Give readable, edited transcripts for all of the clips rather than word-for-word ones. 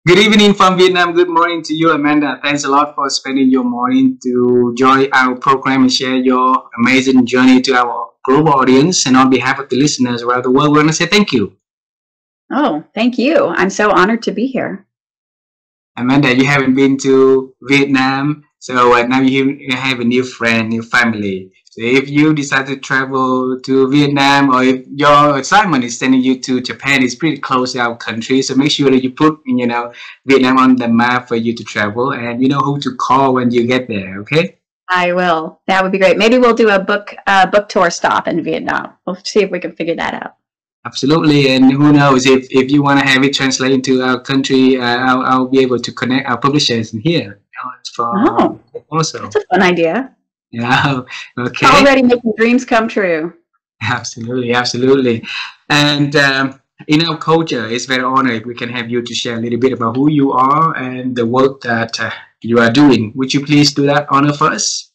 Good evening from Vietnam. Good morning to you, Amanda. Thanks a lot for spending your morning to join our program and share your amazing journey to our global audience. And on behalf of the listeners around the world, we want to say thank you. Oh, thank you. I'm so honored to be here. Amanda, you haven't been to Vietnam, so now you have a new friend, new family. So if you decide to travel to Vietnam, or if your assignment is sending you to Japan, it's pretty close to our country. So make sure that you put, Vietnam on the map for you to travel, and you know who to call when you get there. Okay. I will. That would be great. Maybe we'll do a book tour stop in Vietnam. We'll see if we can figure that out. Absolutely, and who knows if you want to have it translated into our country, I'll be able to connect our publishers in here. Also, that's a fun idea. Yeah. Okay. Already making dreams come true. Absolutely, absolutely, and in our culture, it's very honored if we can have you to share a little bit about who you are and the work that you are doing. Would you please do that honor for us?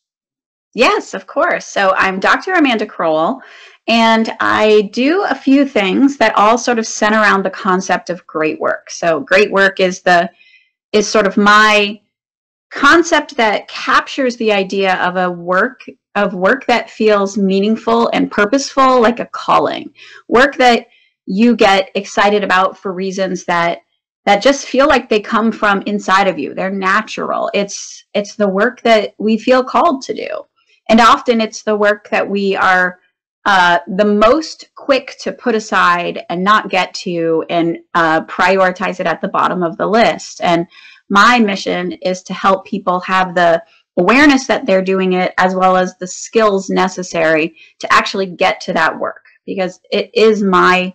Yes, of course. So I'm Dr. Amanda Crowell. And I do a few things that all sort of center around the concept of great work. So great work is sort of my concept that captures the idea of work that feels meaningful and purposeful, like a calling. Work that you get excited about for reasons that just feel like they come from inside of you. They're natural. It's the work that we feel called to do. And often it's the work that we are the most quick to put aside and not get to and prioritize it at the bottom of the list. And my mission is to help people have the awareness that they're doing it, as well as the skills necessary to actually get to that work. Because it is my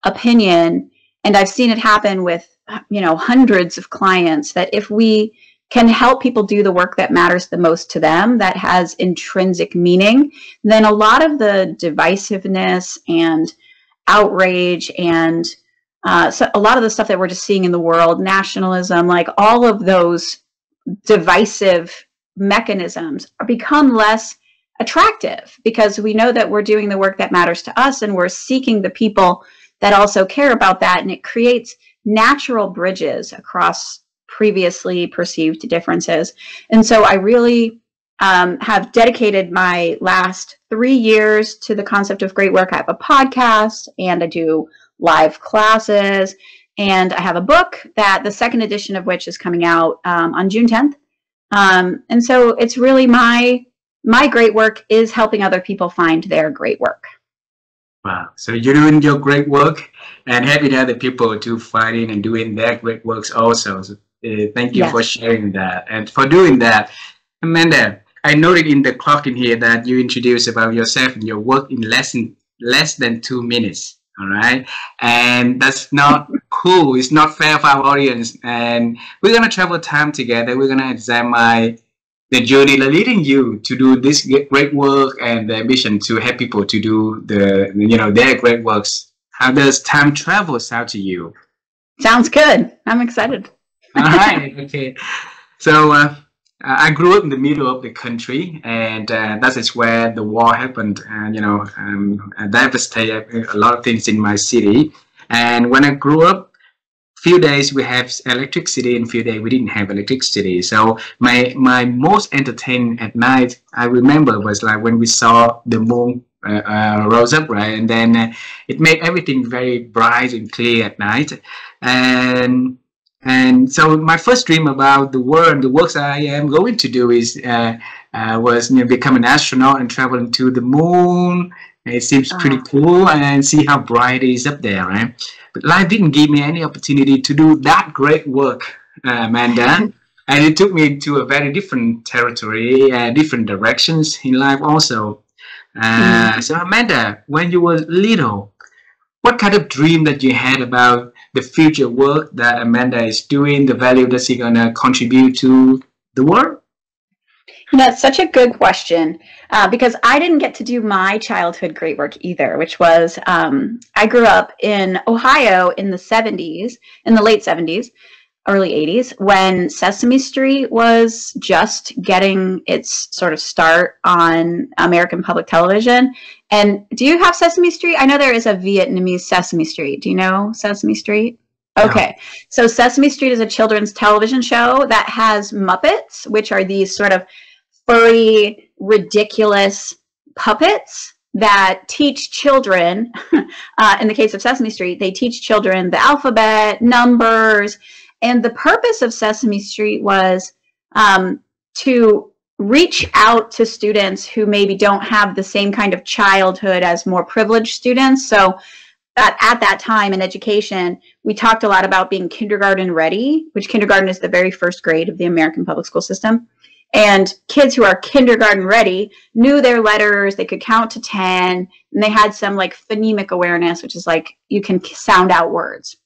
opinion, and I've seen it happen with hundreds of clients, that if we can help people do the work that matters the most to them, that has intrinsic meaning, then a lot of the divisiveness and outrage and so a lot of the stuff that we're just seeing in the world, nationalism, like all of those divisive mechanisms become less attractive, because we know that we're doing the work that matters to us and we're seeking the people that also care about that. And it creates natural bridges across previously perceived differences. And so I really have dedicated my last 3 years to the concept of great work. I have a podcast and I do live classes, and I have a book that the second edition of which is coming out on June 10th. And so it's really my great work is helping other people find their great work. Wow. So you're doing your great work and helping other people to find in and doing their great works also. So, thank you for sharing that. And for doing that, Amanda, I noted in the clock in here that you introduced about yourself and your work in less than 2 minutes. All right. And that's not cool. It's not fair for our audience. And we're going to travel time together. We're going to examine the journey leading you to do this great work and the ambition to help people to do their great works. How does time travel sound to you? Sounds good. I'm excited. All right. Okay. So I grew up in the middle of the country, and that is where the war happened, and devastated a lot of things in my city. And when I grew up, few days we have electricity, and few days we didn't have electricity. So my most entertaining at night, I remember, was like when we saw the moon rose up, right? And then it made everything very bright and clear at night. And so my first dream about the world and the works I am going to do was become an astronaut and travel to the moon. It seems pretty cool, and see how bright it is up there, right? But life didn't give me any opportunity to do that great work, Amanda. And it took me to a very different territory, different directions in life also. So Amanda, when you were little, what kind of dream that you had about the future work that Amanda is doing, the value that she's gonna contribute to the world? That's such a good question, because I didn't get to do my childhood great work either, which was I grew up in Ohio in the 70s, in the late 70s, early 80s, when Sesame Street was just getting its sort of start on American public television. And do you have Sesame Street? I know there is a Vietnamese Sesame Street. Do you know Sesame Street? Okay, so Sesame Street is a children's television show that has Muppets, which are these sort of furry, ridiculous puppets that teach children, in the case of Sesame Street, they teach children the alphabet, numbers, and the purpose of Sesame Street was to reach out to students who maybe don't have the same kind of childhood as more privileged students. So at that time in education, we talked a lot about being kindergarten ready, which kindergarten is the very first grade of the American public school system. And kids who are kindergarten ready knew their letters, they could count to 10, and they had some like phonemic awareness, which is like you can sound out words.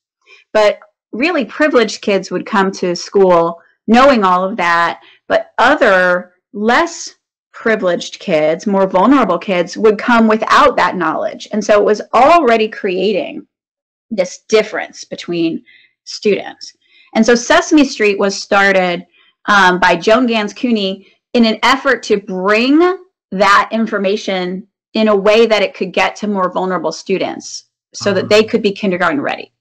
But really privileged kids would come to school knowing all of that, but other less privileged kids, more vulnerable kids, would come without that knowledge. And so it was already creating this difference between students. And so Sesame Street was started by Joan Gans Cooney in an effort to bring that information in a way that it could get to more vulnerable students so that they could be kindergarten ready.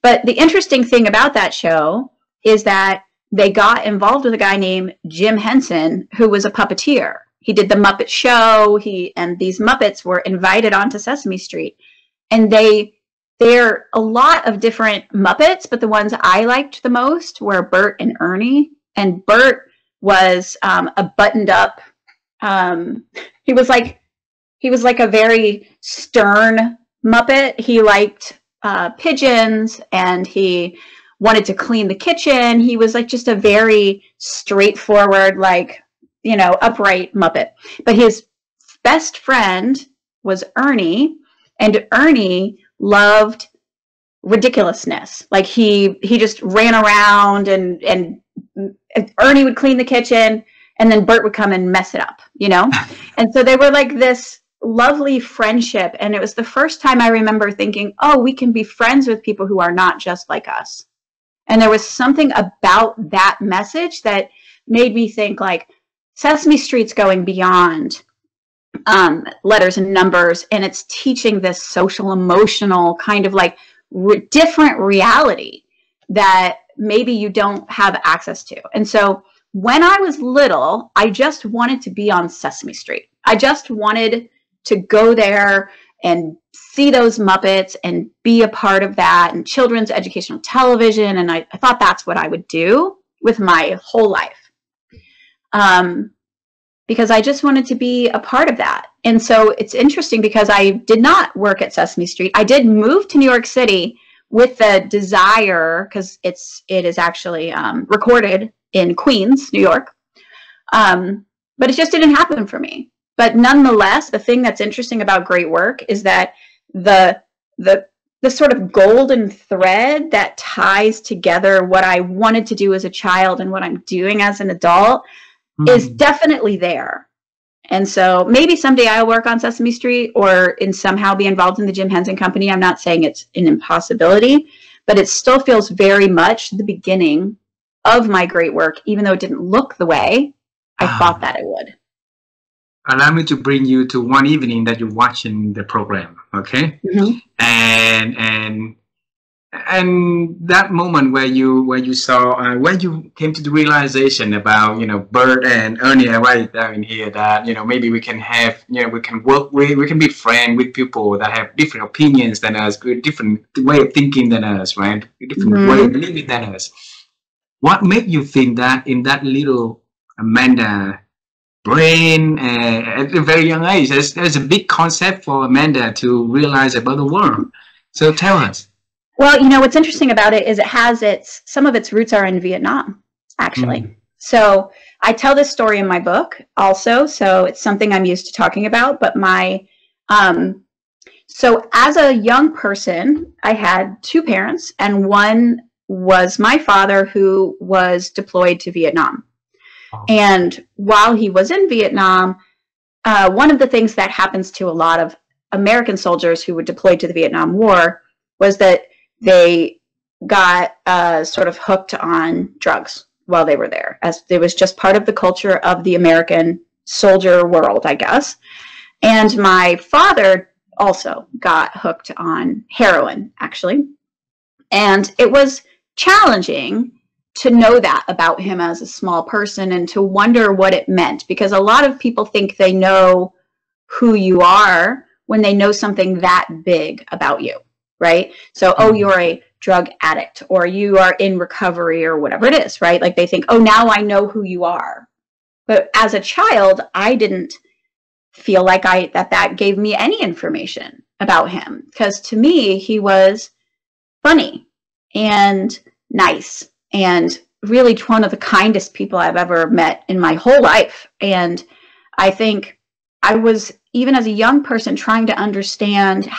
But the interesting thing about that show is that they got involved with a guy named Jim Henson, who was a puppeteer. He did the Muppet Show, and these Muppets were invited onto Sesame Street. And they're a lot of different Muppets, but the ones I liked the most were Bert and Ernie. And Bert was a buttoned up, he was like a very stern Muppet. He liked pigeons, and he wanted to clean the kitchen. He was like just a very straightforward, like, you know, upright Muppet. But his best friend was Ernie, and Ernie loved ridiculousness. Like he just ran around, and Ernie would clean the kitchen, and then Bert would come and mess it up, you know? And so they were like this lovely friendship. And it was the first time I remember thinking, oh, we can be friends with people who are not just like us. And there was something about that message that made me think, like, Sesame Street's going beyond letters and numbers, and it's teaching this social, emotional kind of like different reality that maybe you don't have access to. And so when I was little, I just wanted to be on Sesame Street. I just wanted to go there and see those Muppets and be a part of that, and children's educational television. And I thought that's what I would do with my whole life. Because I just wanted to be a part of that. And so it's interesting because I did not work at Sesame Street. I did move to New York City with the desire, because it is actually recorded in Queens, New York. But it just didn't happen for me. But nonetheless, the thing that's interesting about great work is that the sort of golden thread that ties together what I wanted to do as a child and what I'm doing as an adult is definitely there. And so maybe someday I'll work on Sesame Street or somehow be involved in the Jim Henson Company. I'm not saying it's an impossibility, but it still feels very much the beginning of my great work, even though it didn't look the way I thought that it would. Allow me to bring you to one evening that you're watching the program, okay? And that moment where you saw when you came to the realization about, you know, Bert and Ernie, I write down here that, you know, maybe we can have, you know, we can work with, we can be friends with people that have different opinions than us, different way of thinking than us, right? Different way of living than us. What made you think that in that little Amanda brain at a very young age? There's a big concept for Amanda to realize about the world. So tell us. Well, you know, what's interesting about it is it has some of its roots are in Vietnam, actually. So I tell this story in my book also, so it's something I'm used to talking about. But so as a young person, I had two parents, and one was my father, who was deployed to Vietnam. And while he was in Vietnam, one of the things that happens to a lot of American soldiers who were deployed to the Vietnam War was that they got sort of hooked on drugs while they were there, as it was just part of the culture of the American soldier world, I guess. And my father also got hooked on heroin, actually. And it was challenging to know that about him as a small person and to wonder what it meant, because a lot of people think they know who you are when they know something that big about you, right? So, oh, you're a drug addict, or you are in recovery, or whatever it is, right? Like they think, oh, now I know who you are. But as a child, I didn't feel like that gave me any information about him, because to me, he was funny and nice and really one of the kindest people I've ever met in my whole life. And I think I was, even as a young person, trying to understand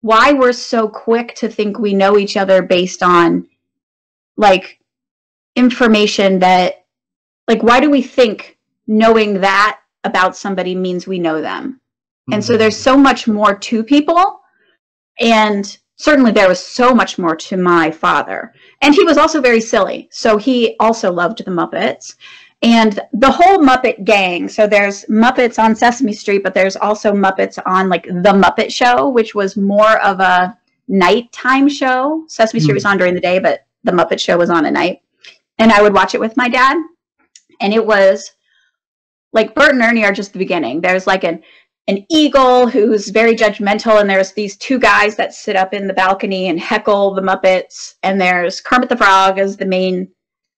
why we're so quick to think we know each other based on like information that, like, why do we think knowing that about somebody means we know them? And so there's so much more to people. And certainly there was so much more to my father. And he was also very silly. So he also loved the Muppets. And the whole Muppet gang, so there's Muppets on Sesame Street, but there's also Muppets on like The Muppet Show, which was more of a nighttime show. Sesame Street was on during the day, but The Muppet Show was on at night. And I would watch it with my dad. And it was like Bert and Ernie are just the beginning. There's like an eagle who's very judgmental, and there's these two guys that sit up in the balcony and heckle the Muppets, and there's Kermit the Frog as the main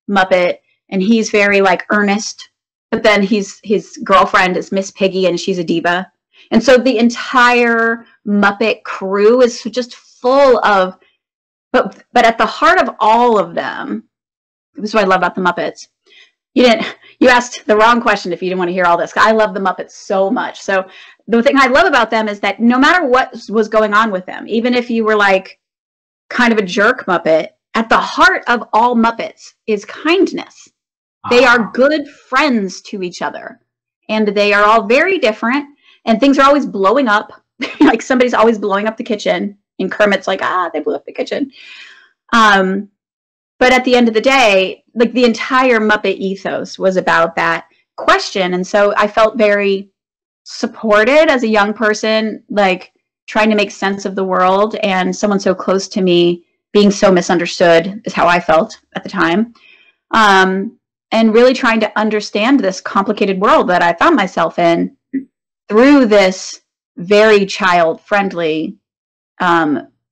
Muppet, and he's very like earnest, but then his girlfriend is Miss Piggy, and she's a diva. And so the entire Muppet crew is just full of, but at the heart of all of them, this is what I love about the Muppets. You asked the wrong question if you didn't want to hear all this. I love the Muppets so much. So the thing I love about them is that no matter what was going on with them, even if you were like kind of a jerk Muppet, at the heart of all Muppets is kindness. They are good friends to each other, and they are all very different, and things are always blowing up. Like somebody's always blowing up the kitchen, and Kermit's like, they blew up the kitchen. But at the end of the day, like the entire Muppet ethos was about that question. And so I felt very supported as a young person, like trying to make sense of the world, and someone so close to me being so misunderstood is how I felt at the time. And really trying to understand this complicated world that I found myself in through this very child-friendly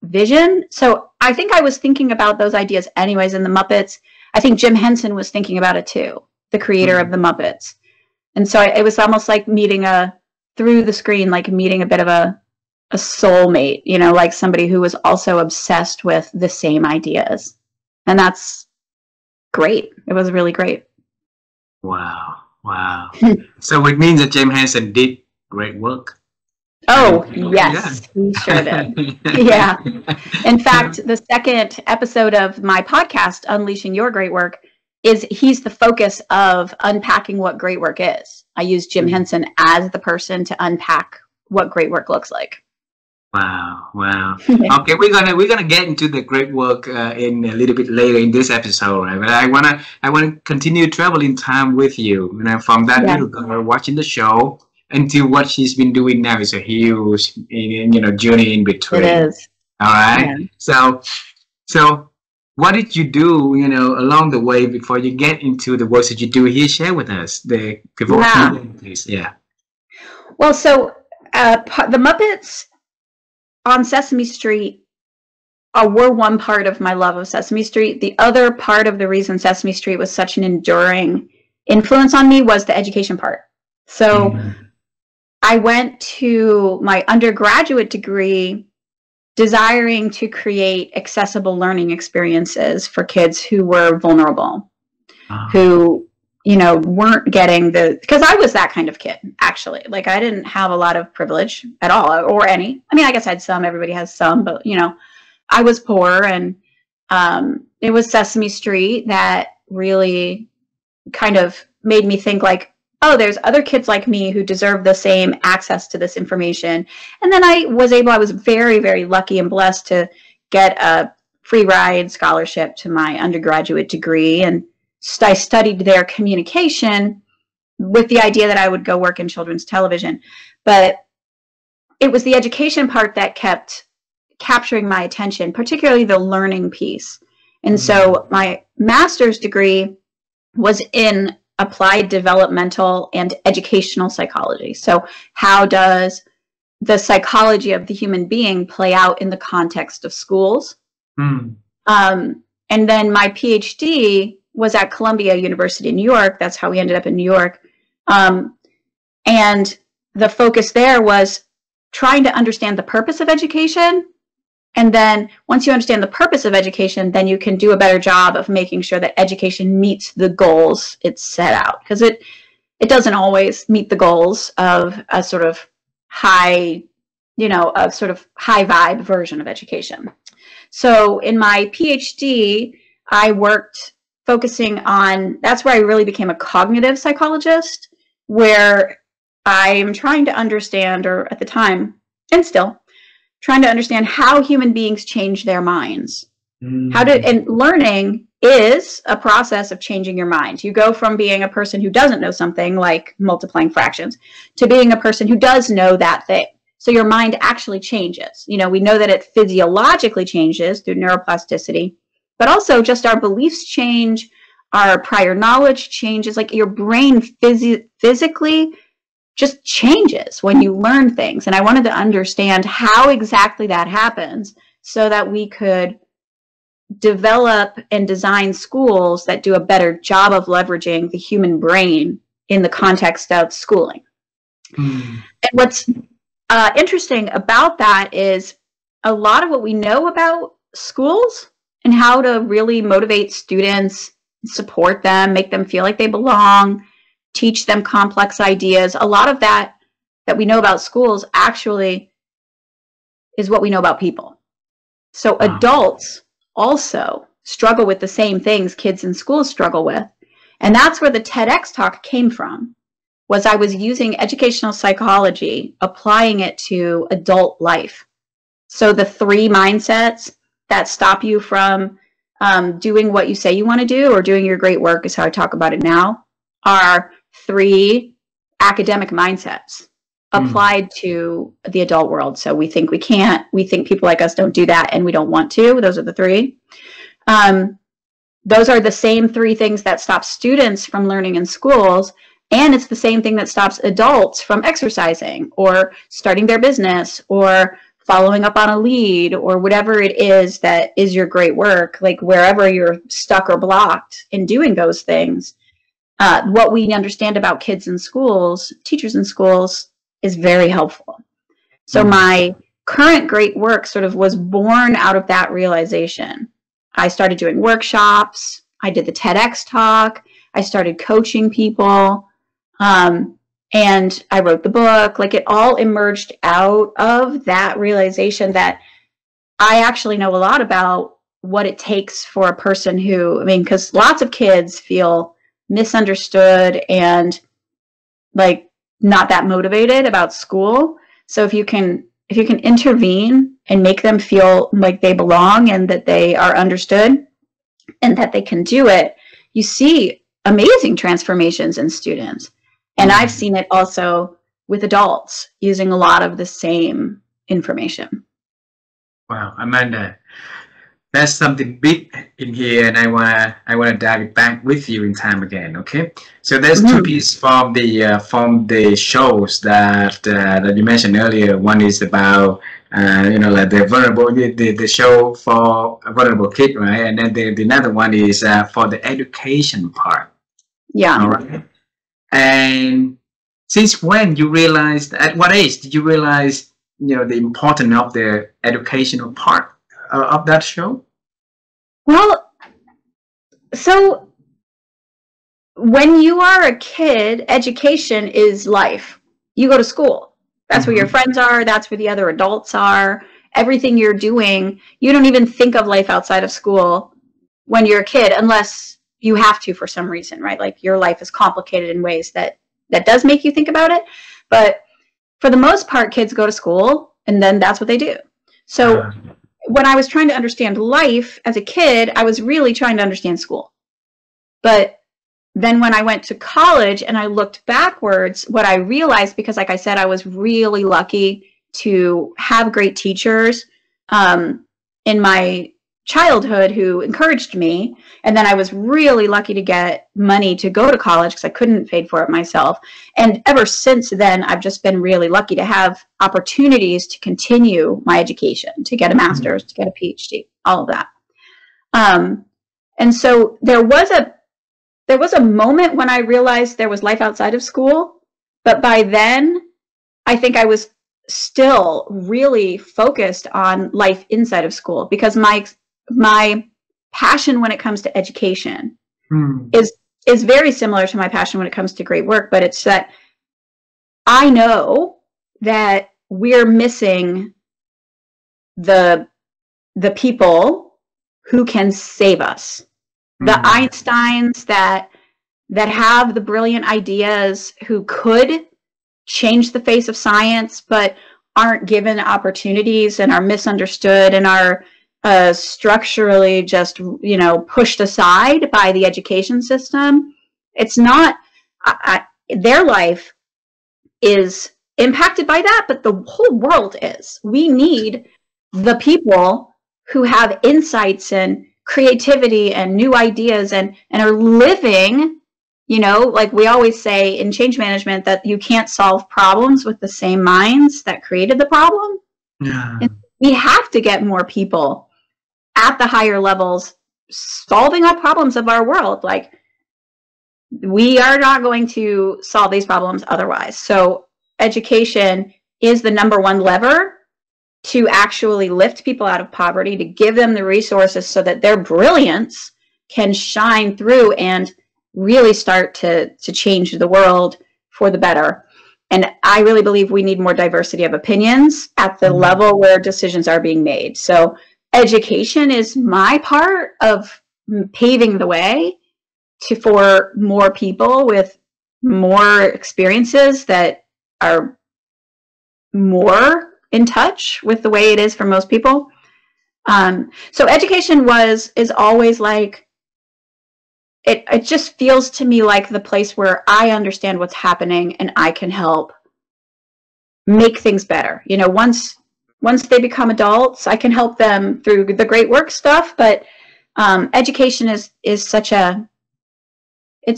vision. So I think I was thinking about those ideas anyways in the Muppets. I think Jim Henson was thinking about it too, the creator of the Muppets. And so it was almost like meeting through the screen, like meeting a bit of a soulmate, you know, like somebody who was also obsessed with the same ideas. And that's great. It was really great. Wow. So it means that Jim Henson did great work. Oh, yes, yeah. He sure did. Yeah. In fact, the second episode of my podcast, Unleashing Your Great Work, he's the focus of unpacking what great work is. I use Jim Henson as the person to unpack what great work looks like. Wow. Okay, we're gonna get into the great work in a little bit later in this episode, right? But I wanna continue traveling time with you. You know, from that little girl watching the show until what she's been doing now is a huge, journey in between. It is. All right. Yeah. So what did you do, along the way before you get into the work that you do here? Share with us the pivotal moment, please. Yeah. Well, so the Muppets on Sesame Street were one part of my love of Sesame Street. The other part of the reason Sesame Street was such an enduring influence on me was the education part. So I went to my undergraduate degree desiring to create accessible learning experiences for kids who were vulnerable, who, weren't getting because I was that kind of kid, actually. Like, I didn't have a lot of privilege at all, or any. I mean, I guess I had some, everybody has some, but, I was poor, and it was Sesame Street that really kind of made me think like, oh, there's other kids like me who deserve the same access to this information. And then I was very, very lucky and blessed to get a free ride scholarship to my undergraduate degree. And I studied their communication with the idea that I would go work in children's television. But it was the education part that kept capturing my attention, particularly the learning piece. And so my master's degree was in applied developmental and educational psychology. So how does the psychology of the human being play out in the context of schools? And then my PhD was at Columbia University in New York. That's how we ended up in New York. And the focus there was trying to understand the purpose of education. And then once you understand the purpose of education, then you can do a better job of making sure that education meets the goals it's set out. Because it doesn't always meet the goals of a sort of high, a sort of high vibe version of education. So in my PhD, I worked focusing on, that's where I really became a cognitive psychologist, where I'm trying to understand, or at the time, and still, trying to understand how human beings change their minds. And learning is a process of changing your mind. You go from being a person who doesn't know something like multiplying fractions to being a person who does know that thing. So your mind actually changes. We know that it physiologically changes through neuroplasticity, but also just our beliefs change, our prior knowledge changes, like your brain physically just changes when you learn things. And I wanted to understand how exactly that happens so that we could develop and design schools that do a better job of leveraging the human brain in the context of schooling. And what's interesting about that is a lot of what we know about schools and how to really motivate students, support them, make them feel like they belong, teach them complex ideas. A lot of that we know about schools actually is what we know about people. So adults also struggle with the same things kids in schools struggle with. And that's where the TEDx talk came from, was I was using educational psychology, applying it to adult life. So the 3 mindsets that stop you from doing what you say you want to do or doing your great work, is how I talk about it now, are 3 academic mindsets applied to the adult world. So we think we can't, we think people like us don't do that, and we don't want to. Those are the 3. Those are the same 3 things that stop students from learning in schools. And it's the same thing that stops adults from exercising or starting their business or following up on a lead or whatever it is that is your great work. Like wherever you're stuck or blocked in doing those things, what we understand about kids in schools, teachers in schools, is very helpful. So my current great work sort of was born out of that realization. I started doing workshops. I did the TEDx talk. I started coaching people. And I wrote the book. Like, it all emerged out of that realization that I actually know a lot about what it takes for a person who, I mean, because lots of kids feel misunderstood and like not that motivated about school. So if you can intervene and make them feel like they belong and that they are understood and that they can do it, you see amazing transformations in students. And I've seen it also with adults using a lot of the same information. Wow, Amanda, that's something big in here, and I wanna dive it back with you in time again. Okay, so there's 2 pieces from the shows that you mentioned earlier. One is about like the vulnerable, the show for a vulnerable kid, right? And then the another one is for the education part. Yeah. All right. And since when you realized, at what age did you realize, the importance of the educational part of that show? Well, so when you are a kid, education is life. You go to school. That's where your friends are. That's where the other adults are. Everything you're doing, you don't even think of life outside of school when you're a kid, unless you have to for some reason, right? Like your life is complicated in ways that does make you think about it. But for the most part, kids go to school and then that's what they do. So when I was trying to understand life as a kid, I was really trying to understand school. But then when I went to college and I looked backwards, what I realized, because like I said, I was really lucky to have great teachers in my childhood who encouraged me. And then I was really lucky to get money to go to college because I couldn't pay for it myself. And ever since then, I've just been really lucky to have opportunities to continue my education, to get a master's, to get a PhD, all of that. And so there was a moment when I realized there was life outside of school, but by then I think I was still really focused on life inside of school, because my passion when it comes to education is very similar to my passion when it comes to great work, but it's that I know that we're missing the people who can save us. The Einsteins that have the brilliant ideas, who could change the face of science, but aren't given opportunities and are misunderstood and are structurally just, pushed aside by the education system. It's not, their life is impacted by that, but the whole world is. We need the people who have insights and creativity and new ideas and are living, like we always say in change management, that you can't solve problems with the same minds that created the problem. Yeah. And we have to get more people at the higher levels solving our problems of our world. Like, we are not going to solve these problems otherwise. So education is the #1 lever to actually lift people out of poverty, to give them the resources so that their brilliance can shine through and really start to change the world for the better. And I really believe we need more diversity of opinions at the level where decisions are being made. So education is my part of paving the way for more people with more experiences that are more in touch with the way it is for most people. So education is always like, it just feels to me like the place where I understand what's happening and I can help make things better. Once they become adults, I can help them through the great work stuff, but education is it's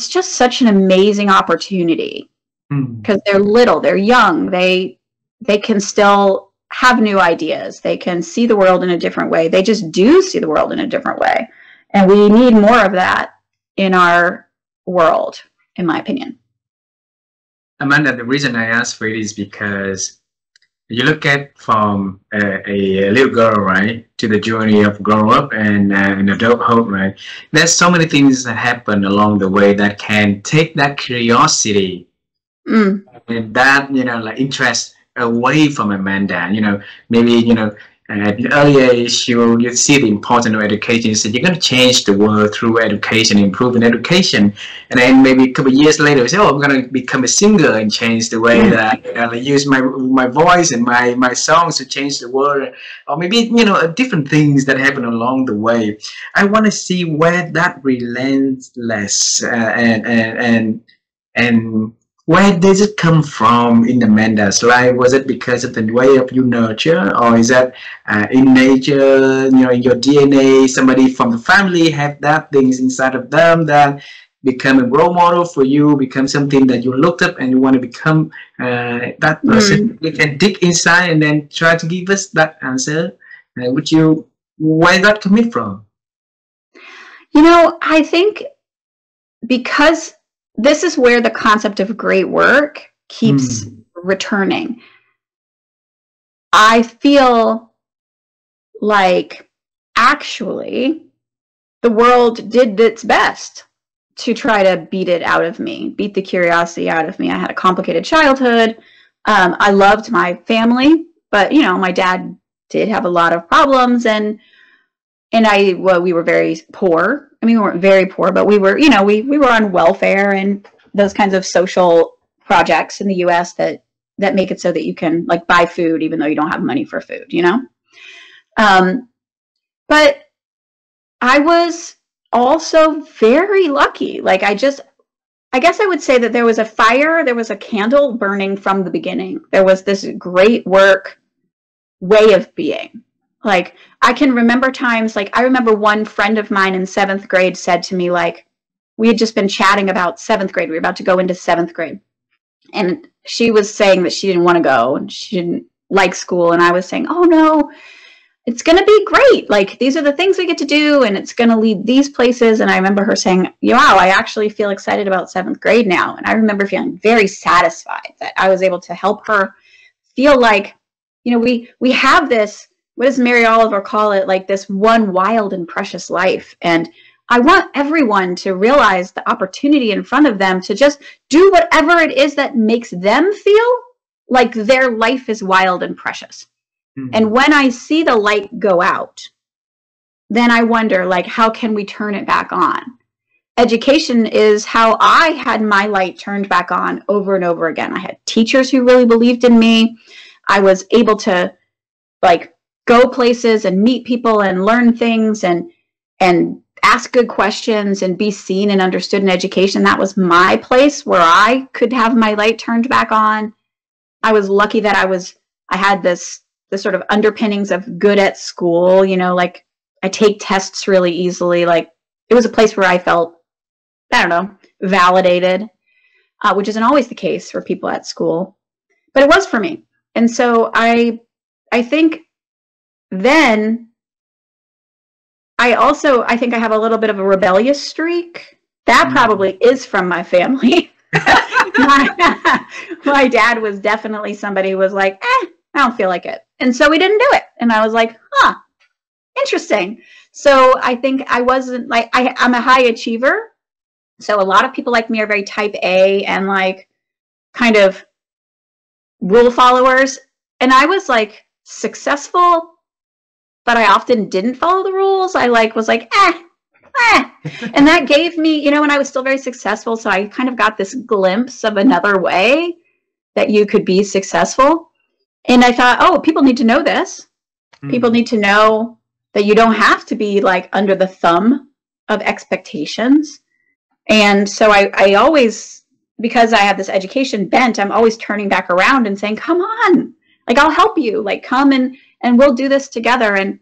just such an amazing opportunity, because they're little, they're young, they can still have new ideas, they can see the world in a different way, they just do see the world in a different way, and we need more of that in our world, in my opinion. Amanda, the reason I asked for it is because you look at from a little girl, right, to the journey of growing up and adulthood, right? There's so many things that happen along the way that can take that curiosity and that, like interest away from Amanda. Maybe, at an early age, you see the importance of education. You said you're going to change the world through education, improving education. And then maybe a couple of years later, you say, I'm going to become a singer and change the way that I use my voice and my songs to change the world. Or maybe, different things that happen along the way. I want to see where that relentless and where does it come from in Amanda's life? Was it because of the way of you nurture, or is that in nature, in your DNA, somebody from the family have that things inside of them that become a role model for you, become something that you looked up and you want to become that person? You can dig inside and then try to give us that answer. Where that coming from? I think because this is where the concept of great work keeps returning. I feel like actually the world did its best to try to beat it out of me, beat the curiosity out of me. I had a complicated childhood. I loved my family, but my dad did have a lot of problems, and we were very poor. I mean, we weren't very poor, but we were, we were on welfare and those kinds of social projects in the US that make it so that you can like buy food even though you don't have money for food, But I was also very lucky. Like, I guess I would say that there was a fire, there was a candle burning from the beginning. There was this great work way of being. Like, I can remember times, like, I remember one friend of mine in 7th grade said to me, like, we had just been chatting about 7th grade. We were about to go into 7th grade. And she was saying that she didn't want to go and she didn't like school. And I was saying, oh no, it's going to be great. Like, these are the things we get to do and it's going to lead these places. And I remember her saying, wow, I actually feel excited about 7th grade now. And I remember feeling very satisfied that I was able to help her feel like, you know, we have this, what does Mary Oliver call it? Like this one wild and precious life. And I want everyone to realize the opportunity in front of them to just do whatever it is that makes them feel like their life is wild and precious. Mm-hmm. And when I see the light go out, then I wonder, like, how can we turn it back on? Education is how I had my light turned back on over and over again. I had teachers who really believed in me. I was able to, like, go places and meet people and learn things and ask good questions and be seen and understood in education. That was my place where I could have my light turned back on. I was lucky that I had this sort of underpinnings of good at school, you know, like I take tests really easily. Like, it was a place where I felt, I don't know, validated, which isn't always the case for people at school, but it was for me. And so I think then I think I have a little bit of a rebellious streak. That probably is from my family. My dad was definitely somebody who was like, I don't feel like it. And so we didn't do it. And I was like, interesting. So I think I wasn't like, I'm a high achiever. So a lot of people like me are very type A and like kind of rule followers. And I was like successful, but I often didn't follow the rules. I was like, and that gave me, you know, and I was still very successful. So I kind of got this glimpse of another way that you could be successful. And I thought, oh, people need to know this. People need to know that you don't have to be like under the thumb of expectations. And so I always, because I have this education bent, I'm always turning back around and saying, come on, like, I'll help you, like, come and we'll do this together. And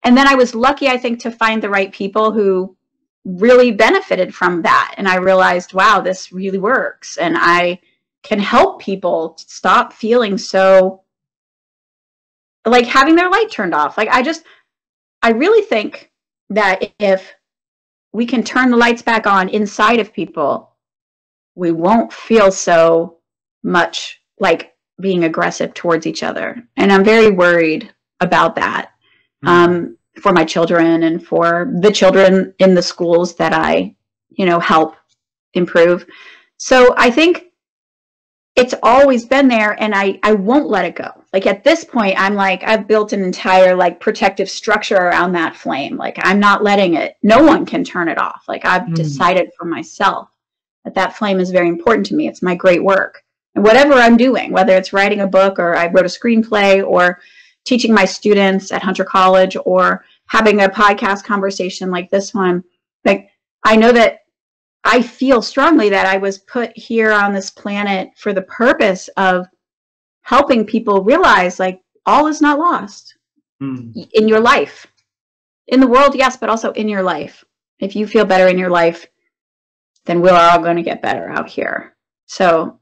then I was lucky, I think, to find the right people who really benefited from that. And I realized, wow, this really works. And I can help people stop feeling so like having their light turned off. Like, I really think that if we can turn the lights back on inside of people, we won't feel so much like being aggressive towards each other. And I'm very worried about that for my children and for the children in the schools that I, you know, help improve. So I think it's always been there and I won't let it go. Like, at this point, I'm like, I've built an entire like protective structure around that flame. Like, I'm not letting it, no one can turn it off. Like, I've decided for myself that flame is very important to me. It's my great work. And whatever I'm doing, whether it's writing a book or I wrote a screenplay or teaching my students at Hunter College or having a podcast conversation like this one, like, I know that I feel strongly that I was put here on this planet for the purpose of helping people realize, like, all is not lost in your life. In the world, yes, but also in your life. If you feel better in your life, then we're all going to get better out here. So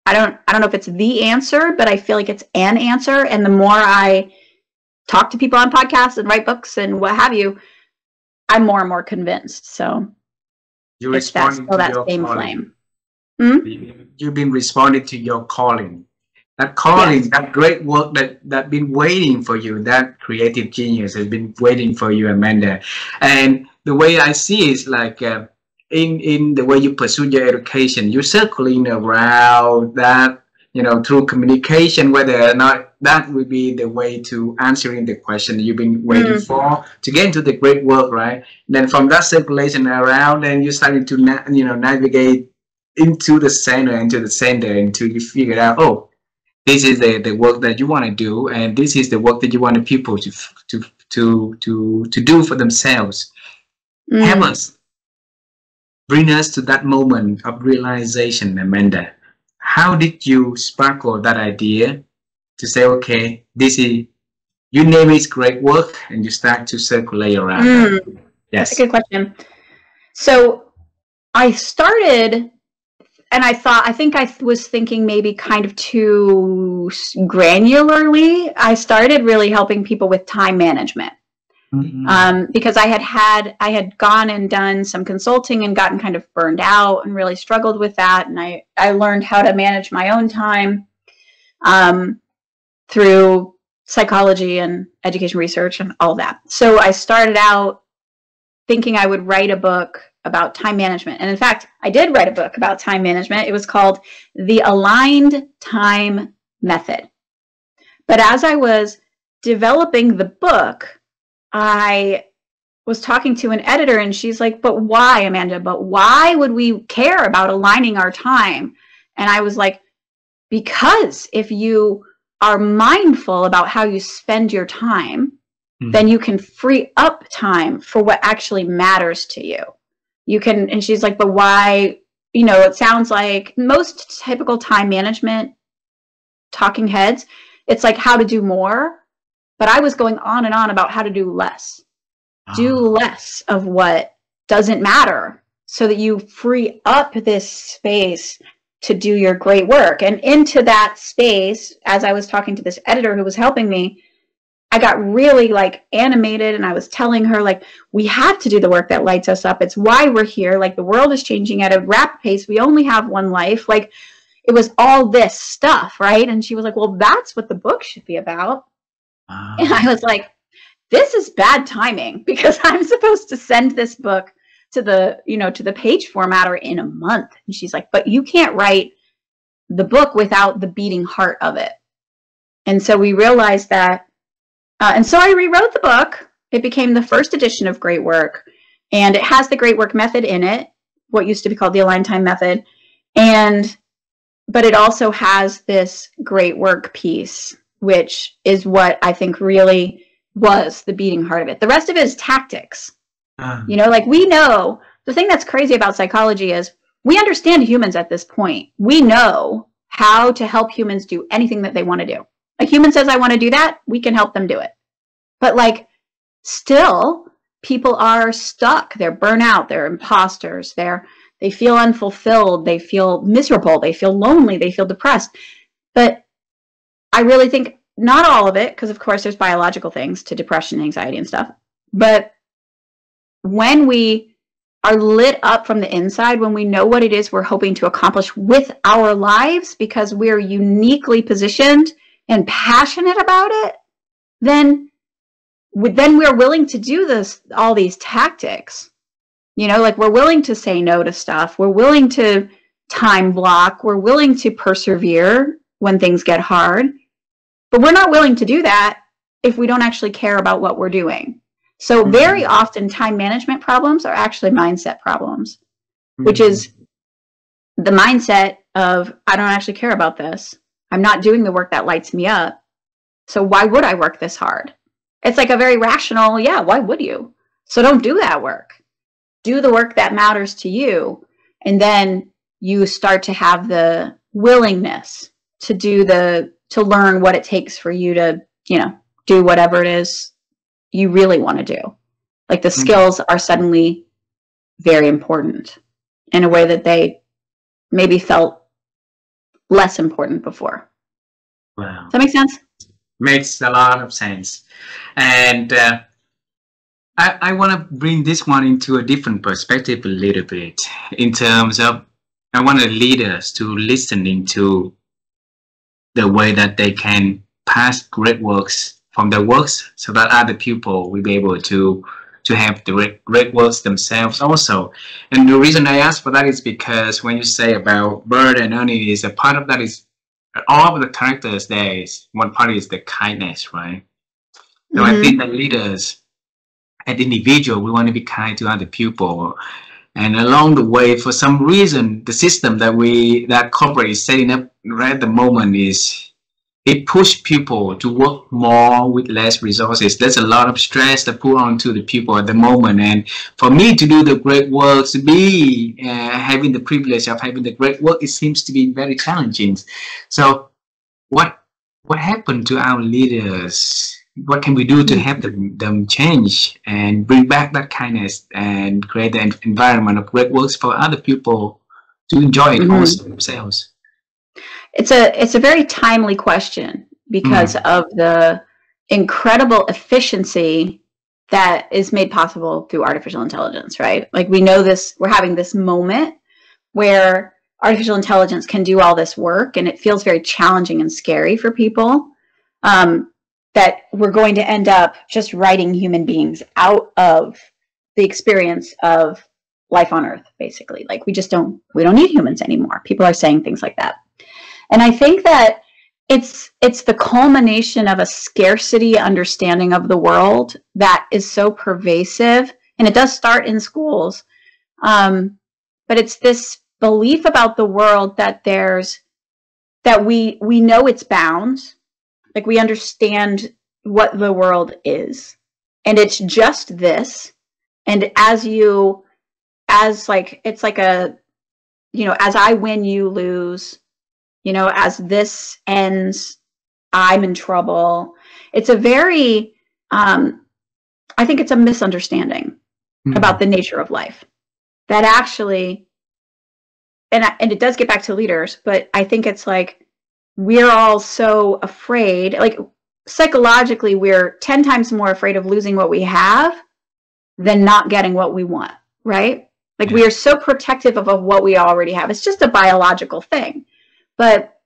I don't know if it's the answer, but I feel like it's an answer. And the more I talk to people on podcasts and write books and what have you, I'm more and more convinced. So you're responding to that same flame. You've been responding to your calling. That calling, yes. That great work that been waiting for you, that creative genius has been waiting for you, Amanda. And the way I see is like in the way you pursue your education, you're circling around that, you know, through communication, whether or not that would be the way to answering the question you've been waiting for to get into the great work, right? And then from that circulation around, and you're starting to navigate into the center until you figure out, oh, this is the work that you want to do, and this is the work that you want people to do for themselves. Help us, bring us to that moment of realization, Amanda. How did you sparkle that idea to say, okay, this is you name it great work and you start to circulate around that? Yes. That's a good question. So I started, and I think I was thinking maybe kind of too granularly. I started really helping people with time management. Because I had gone and done some consulting and gotten kind of burned out and really struggled with that. And I learned how to manage my own time through psychology and education research and all that. So I started out thinking I would write a book about time management. And in fact, I did write a book about time management. It was called The Aligned Time Method. But as I was developing the book, I was talking to an editor and she's like, but why, Amanda? But why would we care about aligning our time? And I was like, because if you are mindful about how you spend your time, then you can free up time for what actually matters to you. You can, and she's like, but why? You know, it sounds like most typical time management talking heads, it's like how to do more. But I was going on and on about how to do less. Do less of what doesn't matter so that you free up this space to do your great work. And into that space, as I was talking to this editor who was helping me, I got really like animated, and I was telling her, like, we have to do the work that lights us up. It's why we're here. Like, the world is changing at a rapid pace. We only have one life. Like, it was all this stuff, right? And she was like, well, that's what the book should be about. And I was like, this is bad timing, because I'm supposed to send this book to the page formatter in a month. And she's like, but you can't write the book without the beating heart of it. And so we realized that, and so I rewrote the book. It became the first edition of Great Work, and it has the Great Work method in it, what used to be called the Aligned Time Method. But it also has this Great Work piece, which is what I think really was the beating heart of it. The rest of it is tactics. You know, like, we know, the thing that's crazy about psychology is we understand humans at this point. We know how to help humans do anything that they want to do. A human says, I want to do that, we can help them do it. But like, still, people are stuck. They're burnout. They're imposters. They feel unfulfilled. They feel miserable. They feel lonely. They feel depressed. But I really think not all of it, because of course there's biological things to depression and anxiety and stuff. But when we are lit up from the inside, when we know what it is we're hoping to accomplish with our lives, because we're uniquely positioned and passionate about it, then we're willing to do all these tactics. You know, like, we're willing to say no to stuff. We're willing to time block. We're willing to persevere when things get hard. But we're not willing to do that if we don't actually care about what we're doing. So very often time management problems are actually mindset problems, which is the mindset of, I don't actually care about this. I'm not doing the work that lights me up. So why would I work this hard? It's like a very rational, yeah, why would you? So don't do that work. Do the work that matters to you. And then you start to have the willingness to learn what it takes for you to, do whatever it is you really want to do. Like, the skills are suddenly very important in a way that they maybe felt less important before. Wow. Does that make sense? Makes a lot of sense. And I want to bring this one into a different perspective a little bit, in terms of, I want the leaders to listening to the way that they can pass great works from their works, so that other people will be able to have the great works themselves also. And the reason I ask for that is because when you say about bird and honey, is a part of that is all of the characters there is one part is the kindness, right? So I think that leaders and individual, we want to be kind to other people. And along the way, for some reason, the system that corporate is setting up right at the moment it pushes people to work more with less resources. There's a lot of stress that put onto the people at the moment. And for me to do the great work, to be having the privilege of having the great work, it seems to be very challenging. So what happened to our leaders what can we do to help them change and bring back that kindness and create an environment of great works for other people to enjoy it also themselves? It's a very timely question because of the incredible efficiency that is made possible through artificial intelligence, right? Like, we know this, we're having this moment where artificial intelligence can do all this work, and it feels very challenging and scary for people, that we're going to end up just writing human beings out of the experience of life on Earth, basically. Like, we don't need humans anymore. People are saying things like that. And I think that it's the culmination of a scarcity understanding of the world that is so pervasive, and it does start in schools. But it's this belief about the world that we know its bounds, like we understand what the world is, and it's just this. And as I win, you lose. As this ends, I'm in trouble. It's a very, I think it's a misunderstanding about the nature of life that actually, and it does get back to leaders, but I think it's like, we're all so afraid, like psychologically, we're 10 times more afraid of losing what we have than not getting what we want, right? Like, we are so protective of what we already have. It's just a biological thing. But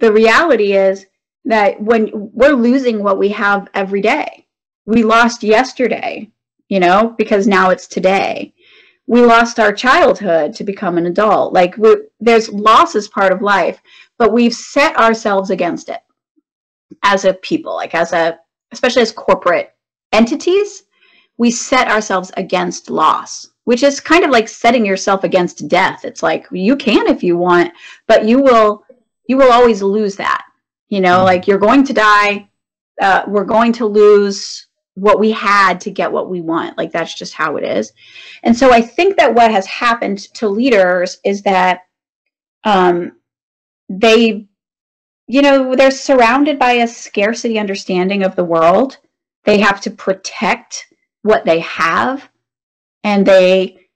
the reality is that when we're losing what we have every day, we lost yesterday, because now it's today. We lost our childhood to become an adult. Like, there's loss as part of life, but we've set ourselves against it as a people, like especially as corporate entities, we set ourselves against loss, which is kind of like setting yourself against death. It's like, you can if you want, but you will always lose that, like, you're going to die. We're going to lose what we had to get what we want. Like, that's just how it is. And so I think that what has happened to leaders is that they're surrounded by a scarcity understanding of the world. They have to protect what they have, and they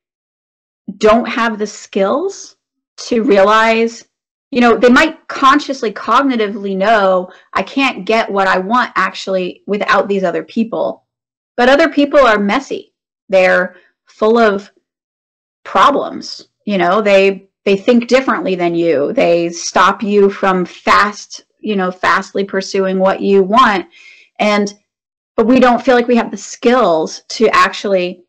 don't have the skills to realize, they might consciously, cognitively know, I can't get what I want actually without these other people. But other people are messy. They're full of problems. They think differently than you. They stop you from fastly pursuing what you want. But we don't feel like we have the skills to actually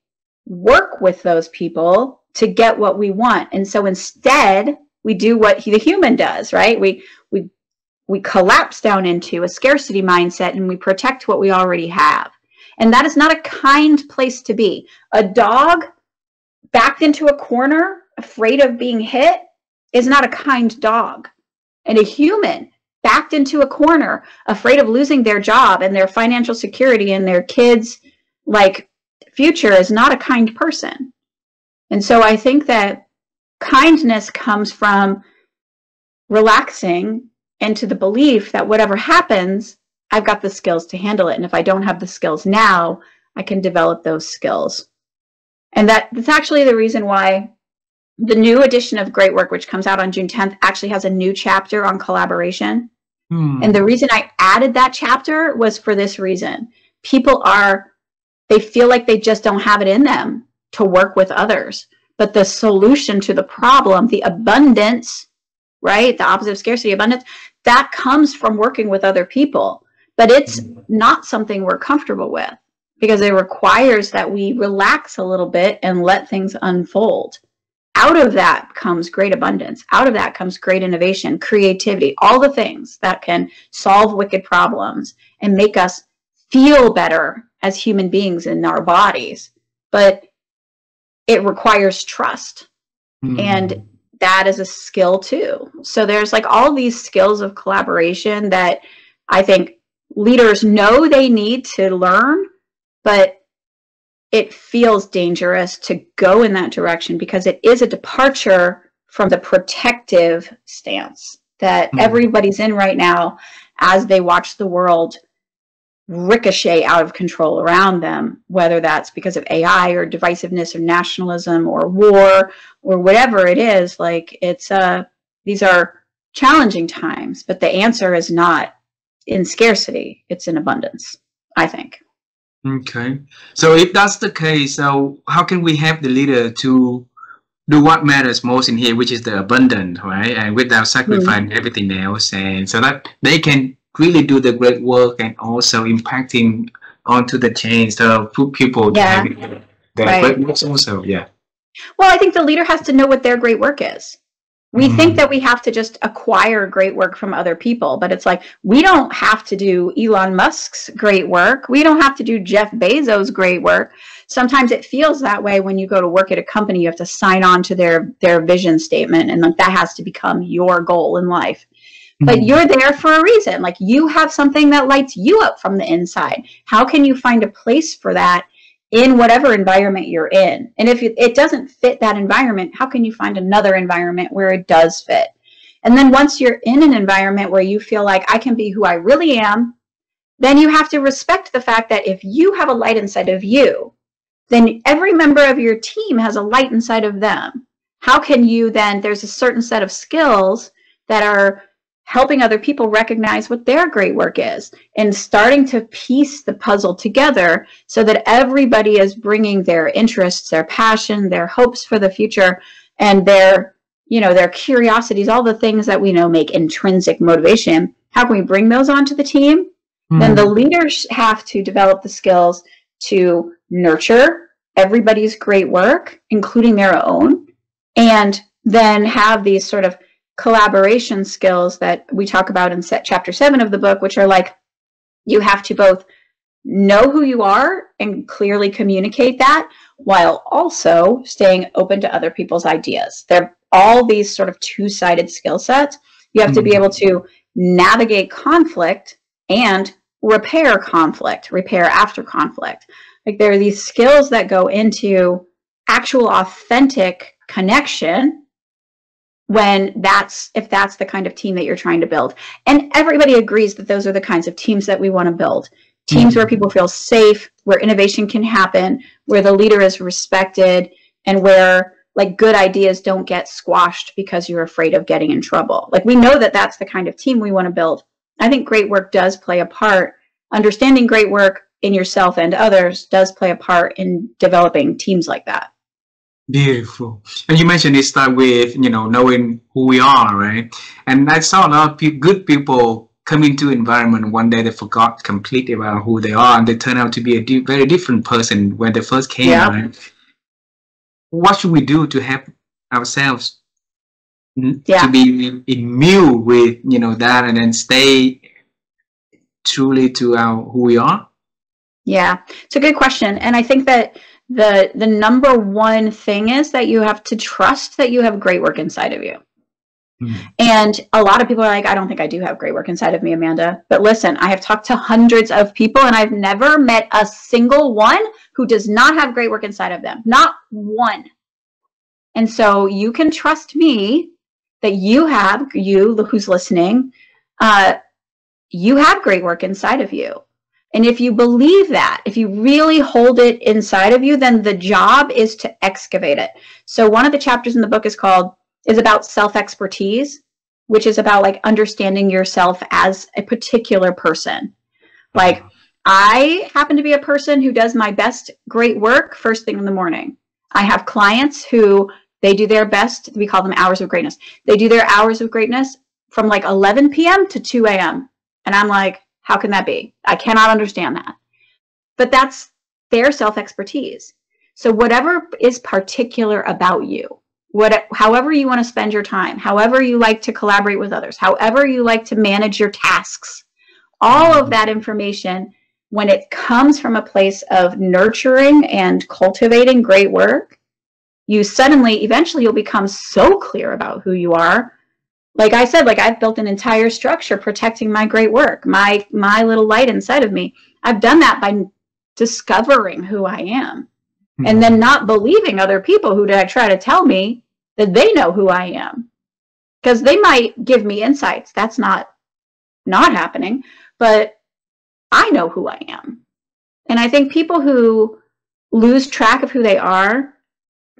work with those people to get what we want. And so instead, we do what the human does, right? We collapse down into a scarcity mindset, and we protect what we already have. And that is not a kind place to be. A dog backed into a corner, afraid of being hit, is not a kind dog. And a human backed into a corner, afraid of losing their job and their financial security and their kids' future, is not a kind person. And so I think that kindness comes from relaxing into the belief that whatever happens, I've got the skills to handle it. And if I don't have the skills now, I can develop those skills. And that's actually the reason why the new edition of Great Work, which comes out on June 10th, actually has a new chapter on collaboration. And the reason I added that chapter was for this reason. People they feel like they just don't have it in them to work with others. But the solution to the problem, the abundance, right? The opposite of scarcity, abundance, that comes from working with other people. But it's not something we're comfortable with, because it requires that we relax a little bit and let things unfold. Out of that comes great abundance. Out of that comes great innovation, creativity, all the things that can solve wicked problems and make us feel better as human beings in our bodies. But it requires trust. And that is a skill too. So there's all these skills of collaboration that I think leaders know they need to learn, but it feels dangerous to go in that direction because it is a departure from the protective stance that everybody's in right now as they watch the world ricochet out of control around them, whether that's because of AI or divisiveness or nationalism or war or whatever it is. Like, it's these are challenging times, but the answer is not in scarcity, it's in abundance, I think. Okay. So if that's the case, so how can we help the leader to do what matters most in here, which is the abundant, right? And without sacrificing everything else, and so that they can really do the great work and also impacting onto the change, so people to have the great works also. Yeah. Well, I think the leader has to know what their great work is. We think that we have to just acquire great work from other people, but it's like, we don't have to do Elon Musk's great work. We don't have to do Jeff Bezos' great work. Sometimes it feels that way when you go to work at a company. You have to sign on to their vision statement, and like, that has to become your goal in life. But you're there for a reason. Like, you have something that lights you up from the inside. How can you find a place for that in whatever environment you're in? And if it doesn't fit that environment, how can you find another environment where it does fit? And then once you're in an environment where you feel like, I can be who I really am, then you have to respect the fact that if you have a light inside of you, then every member of your team has a light inside of them. How can you then, there's a certain set of skills that are helping other people recognize what their great work is, and starting to piece the puzzle together so that everybody is bringing their interests, their passion, their hopes for the future, and their curiosities, all the things that we know make intrinsic motivation. How can we bring those onto the team? Then the leaders have to develop the skills to nurture everybody's great work, including their own, and then have these sort of collaboration skills that we talk about in chapter 7 of the book, which are like, you have to both know who you are and clearly communicate that, while also staying open to other people's ideas. They're all these sort of two-sided skill sets. You have to be able to navigate conflict and repair after conflict. Like, there are these skills that go into actual authentic connection if that's the kind of team that you're trying to build. And everybody agrees that those are the kinds of teams that we want to build. Teams where people feel safe, where innovation can happen, where the leader is respected, and where like good ideas don't get squashed because you're afraid of getting in trouble. Like, we know that that's the kind of team we want to build. I think great work does play a part. Understanding great work in yourself and others does play a part in developing teams like that. Beautiful. And you mentioned it start with, knowing who we are, right? And I saw a lot of good people come into environment one day, they forgot completely about who they are, and they turn out to be a very different person when they first came. Right? What should we do to help ourselves to be immune with, that, and then stay truly to who we are? Yeah, it's a good question. And I think that the number one thing is that you have to trust that you have great work inside of you. And a lot of people are like, I don't think I do have great work inside of me, Amanda. But listen, I have talked to hundreds of people, and I've never met a single one who does not have great work inside of them. Not one. And so you can trust me that you who's listening, you have great work inside of you. And if you believe that, if you really hold it inside of you, then the job is to excavate it. So one of the chapters in the book is about self-expertise, which is about like understanding yourself as a particular person. Like, I happen to be a person who does my best great work first thing in the morning. I have clients who they do their best. We call them hours of greatness. They do their hours of greatness from like 11 p.m. to 2 a.m. And I'm like, how can that be? I cannot understand that. But that's their self-expertise. So whatever is particular about you, however you want to spend your time, however you like to collaborate with others, however you like to manage your tasks, all of that information, when it comes from a place of nurturing and cultivating great work, eventually you'll become so clear about who you are. Like I said, like, I've built an entire structure protecting my great work, my little light inside of me. I've done that by discovering who I am, and then not believing other people who try to tell me that they know who I am, because they might give me insights. That's not happening, but I know who I am. And I think people who lose track of who they are,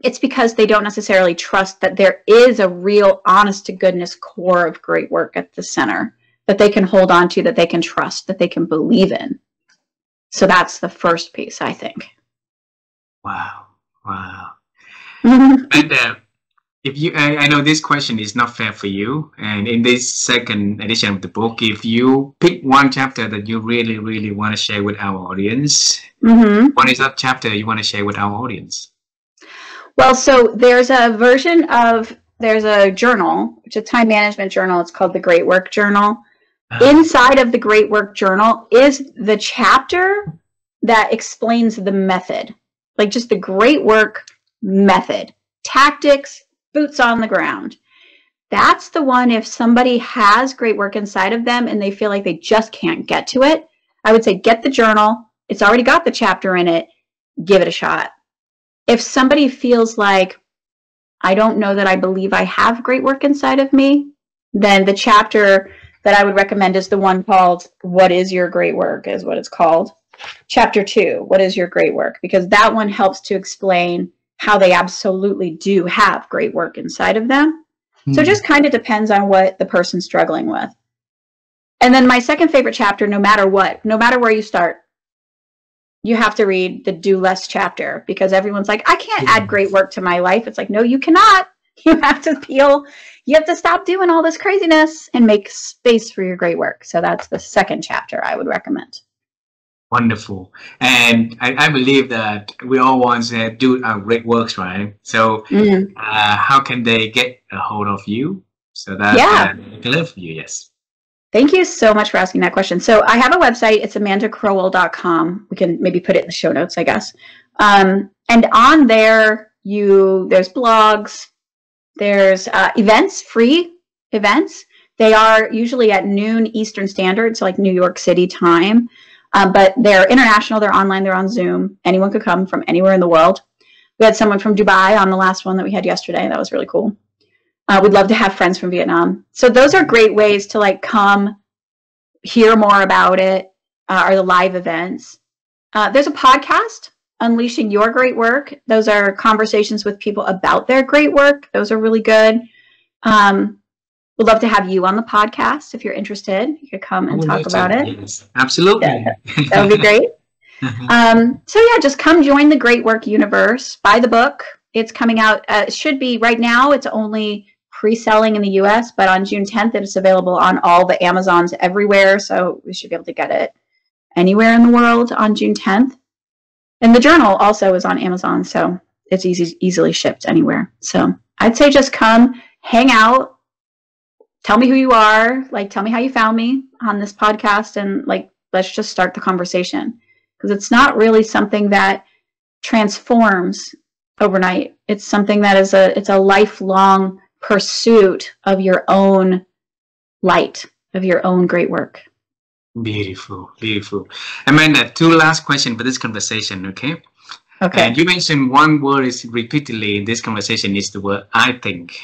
it's because they don't necessarily trust that there is a real honest to goodness core of great work at the center that they can hold on to, that they can trust, that they can believe in. So that's the first piece, I think. Wow. And if you, I know this question is not fair for you. And in this second edition of the book, if you pick one chapter that you really, really want to share with our audience, what is that chapter you want to share with our audience? Well, so there's a journal, which is a time management journal. It's called the Great Work Journal. Inside of the Great Work Journal is the chapter that explains the method, like just the great work method, tactics, boots on the ground. That's the one, if somebody has great work inside of them and they feel like they just can't get to it, I would say get the journal. It's already got the chapter in it. Give it a shot. If somebody feels like, I don't know that I believe I have great work inside of me, then the chapter that I would recommend is the one called What is Your Great Work, is what it's called. Chapter 2, What is Your Great Work? Because that one helps to explain how they absolutely do have great work inside of them. So it just kind of depends on what the person's struggling with. And then my second favorite chapter, no matter what, no matter where you start, you have to read the Do Less chapter, because everyone's like, I can't add great work to my life. It's like, no, you cannot. You have to stop doing all this craziness and make space for your great work. So that's the second chapter I would recommend. Wonderful. And I believe that we all want to do our great works, right? So how can they get a hold of you so that they can live for you? Yes. Thank you so much for asking that question. So I have a website. It's amandacrowell.com. We can maybe put it in the show notes, I guess. And on there, there's blogs, there's events, free events. They are usually at noon Eastern Standard, so like New York City time. But they're international, they're online, they're on Zoom. Anyone could come from anywhere in the world. We had someone from Dubai on the last one that we had yesterday. That was really cool. We'd love to have friends from Vietnam. So those are great ways to like come hear more about it, or the live events. There's a podcast, Unleashing Your Great Work. Those are conversations with people about their great work. Those are really good. We'd love to have you on the podcast if you're interested. You could come and talk about it. Yes, absolutely. Yeah, that would be great. So yeah, just come join the Great Work universe. Buy the book. It's coming out. It should be right now. It's only pre-selling in the US, but on June 10th, it's available on all the Amazons everywhere. So we should be able to get it anywhere in the world on June 10th. And the journal also is on Amazon, so it's easily shipped anywhere. So I'd say just come, hang out. Tell me who you are, like tell me how you found me on this podcast, and like let's just start the conversation, because it's not really something that transforms overnight. It's something that is a lifelong pursuit of your own light, of your own great work. Beautiful, beautiful. Amanda, two last questions for this conversation, okay? Okay. And you mentioned one word is repeatedly in this conversation is the word I think.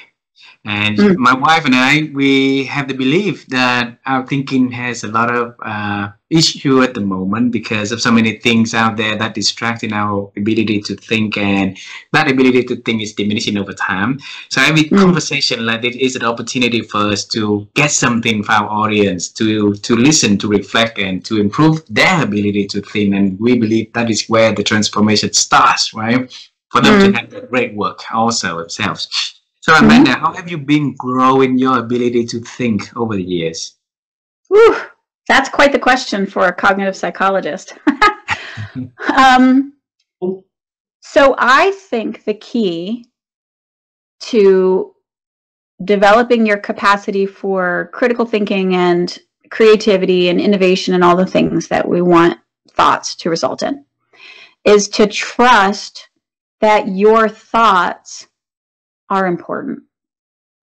And my wife and I, we have the belief that our thinking has a lot of issue at the moment because of so many things out there that distracting our ability to think, and that ability to think is diminishing over time. So every conversation like this is an opportunity for us to get something for our audience, to listen, to reflect, and to improve their ability to think. And we believe that is where the transformation starts, right? For them to have great work also themselves. So Amanda, how have you been growing your ability to think over the years? Whew, that's quite the question for a cognitive psychologist. So I think the key to developing your capacity for critical thinking and creativity and innovation and all the things that we want thoughts to result in is to trust that your thoughts are important,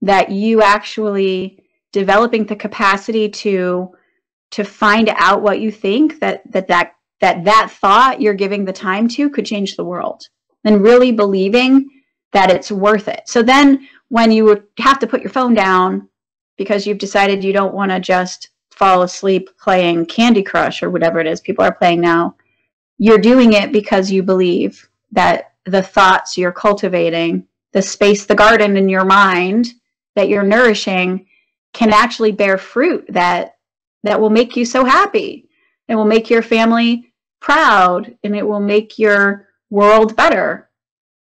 that you actually developing the capacity to find out what you think, that thought you're giving the time to could change the world, and really believing that it's worth it. So then when you have to put your phone down because you've decided you don't want to just fall asleep playing Candy Crush or whatever it is people are playing now. You're doing it because you believe that the thoughts you're cultivating, the space, the garden in your mind that you're nourishing can actually bear fruit that will make you so happy. It will make your family proud, and it will make your world better.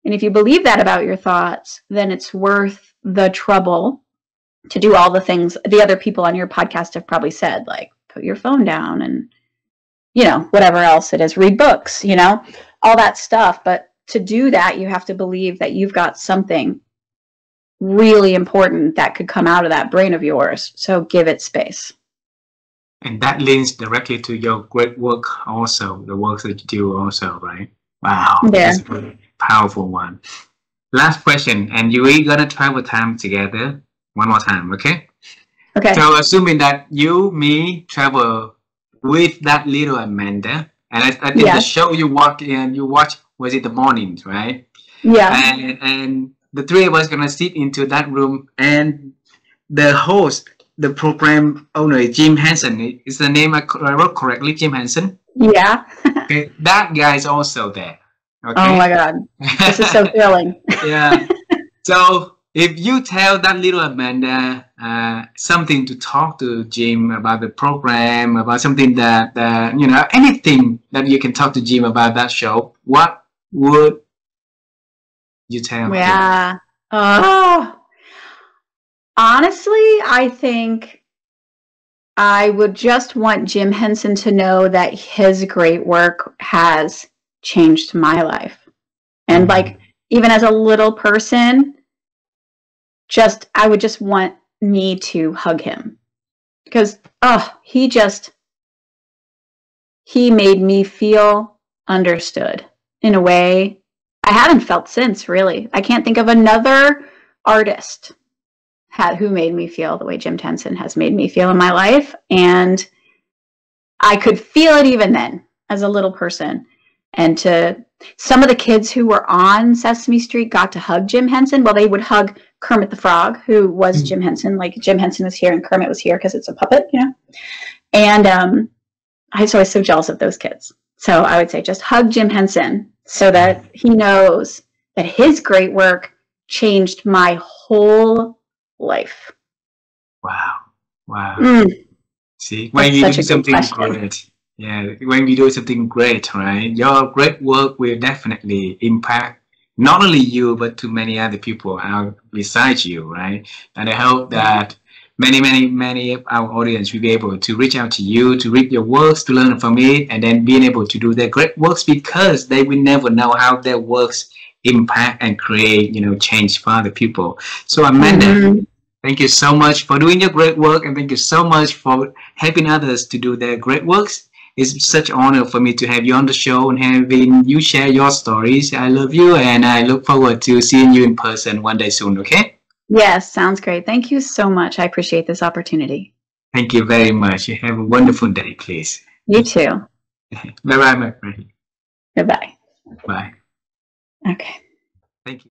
And if you believe that about your thoughts, then it's worth the trouble to do all the things the other people on your podcast have probably said, like put your phone down and, you know, whatever else it is, read books, you know, all that stuff. But to do that, you have to believe that you've got something really important that could come out of that brain of yours. So give it space. And that links directly to your great work also, the work that you do also, right? Wow, yeah. That's a very powerful one. Last question, and we're gonna travel time together one more time, okay? Okay. So assuming that you, me, travel with that little Amanda, and I think the show you watch, was it the mornings, right? Yeah. And the three of us gonna sit into that room, and the host, the program owner, Jim Henson, is the name I wrote correctly, Jim Henson? Yeah. Okay, that guy is also there. Okay? Oh my God, this is so thrilling. Yeah. So if you tell that little Amanda something to talk to Jim about the program, about something that, you know, anything that you can talk to Jim about that show, what would you tell him? Oh. Honestly, I think I would just want Jim Henson to know that his great work has changed my life. And like, even as a little person, I would just want me to hug him. Because, he made me feel understood in a way I haven't felt since, really. I can't think of another artist who made me feel the way Jim Henson has made me feel in my life. And I could feel it even then as a little person. And to some of the kids who were on Sesame Street got to hug Jim Henson. Well, they would hug Kermit the Frog, who was Jim Henson. Like Jim Henson was here and Kermit was here because it's a puppet, you know. And I was always so jealous of those kids. So I would say just hug Jim Henson so that he knows that his great work changed my whole life. Wow. See, when you do something great, when you do something great, right, your great work will definitely impact not only you but to many other people out besides you, right? And I hope that many of our audience will be able to reach out to you, to read your works, to learn from it, and then being able to do their great works, because they will never know how their works impact and create, you know, change for other people. So Amanda, thank you so much for doing your great work, and thank you so much for helping others to do their great works. It's such an honor for me to have you on the show and having you share your stories. I love you, and I look forward to seeing you in person one day soon, okay? Yes, sounds great. Thank you so much. I appreciate this opportunity. Thank you very much. You have a wonderful day, please. You too. Bye-bye, my friend. Goodbye. Bye. Okay. Thank you.